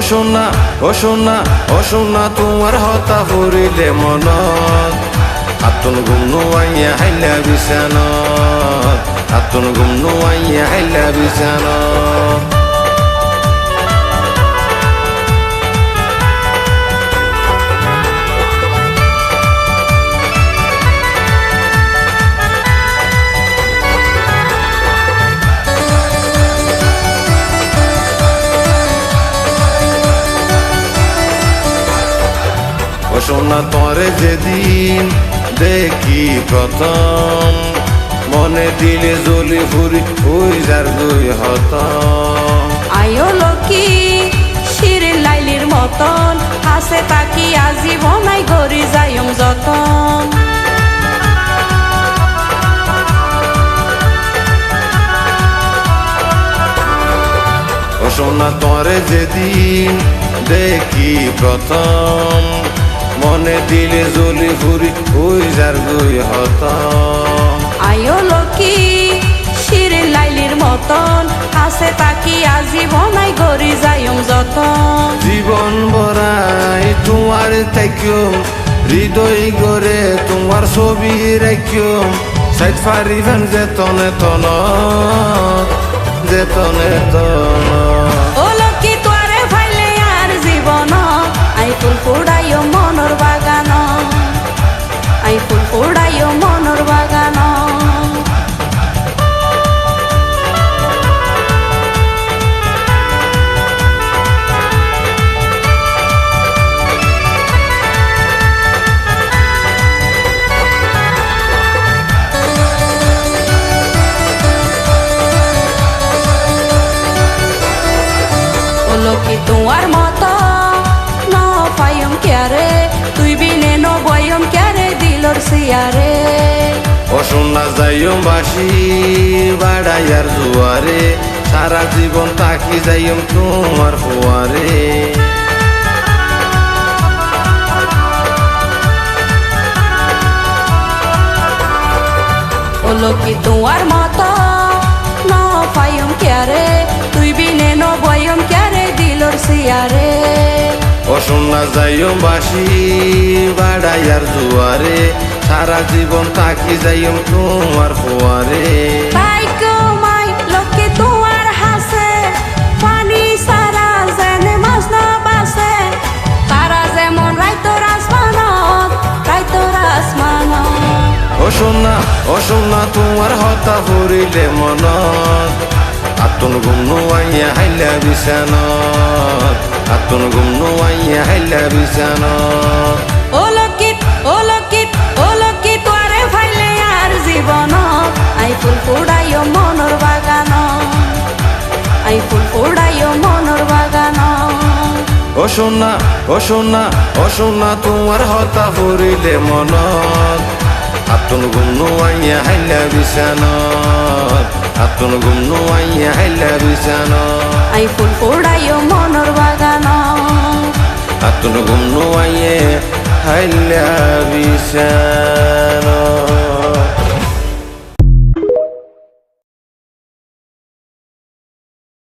সোনা ও সোনা ও সোনা তোমার হতা ফুরিলে মনত আতুন ঘুম নোয়াইয়া হাইলা বিছানত আতুন ঘুম নোয়াইয়া হাইলা বিছানত ও সোনা তরে যেদিন দেখি প্রথম মনে দিলে জ্বলি ফুরি ওই যার দুই হতম আয়ো লক্ষ্মী শিরিন লাইলির মতন হাসে তাকি আজীবনাই গরি যাইম যতন ও সোনা তরে যেদিন দেখি প্রথম মনে দিলে জ্বলি ফুরি ওই যার দুই হতম আয়ো লক্ষ্মী শিরিন লাইলির মতন হাসে তাকি আজীবনাই গরি যাইম যতন জীবন ভরাই তোমার তাইকুম হৃদয় গড়ে তোমার ছবি রাখিম সাইড ফারিবেন যেতনে তন যেতনে তন ও লক্ষ্মী তোরে ফাইলে আর জীবন আই ফুল ফুড়াইও মনর বাগান আই ফুল ফুড়াইও মনর বাগান লক্ষ্মী তোমার মত ন পাইম ক্যারে তুই বিনে ন বয়ম ক্যারে দিলর সিয়ারে ও সোনা যাইও বাসি বাড়াইয়ার জুয়ারে সারা জীবন তাকি যাইম তোমার ফুয়ারে ও লক্ষ্মী তোমার মত ন পাইম ক্যারে তুই বিনে ন বয়ম ক্যারে দিলর সিয়ারে ও সোনা যাইও বাসি বাড়াইয়ার জুয়ারে সারা জীবন তাকি যাইম তোমার ফুয়ারে তাই কমাই লক্ষ্মী তোমার হাসে পানি সারা জেনে মাছ না বাসে তারা যেমন রাইতর আসমানত রাইতর আসমানত ও সোনা তোমার হতা ফুরিলে মনত আতুন ঘুম নোয়াইয়া হাইলা বিছানত আতুন ঘুম নোয়াইয়া হাইলা বিছানত ও লক্ষ্মী ও লক্ষ্মী ও লক্ষ্মী তোরে ফাইলে আর জীবন আই ফুল ফুড়াইও মনর বাগান আই ফুল ফুড়াইও মনর বাগান ও সোনা ও সোনা ও সোনা তোমার হতা ফুরিলে মনত আতুন ঘুম নোয়াইয়া হাইলা বিছানত আতুন ঘুম নোয়াইয়া হাইলা বিছানত আই ফুল ফুড়াইও মনর বাগান আতুন ঘুম নোয়াইয়া হাইলা বিছানত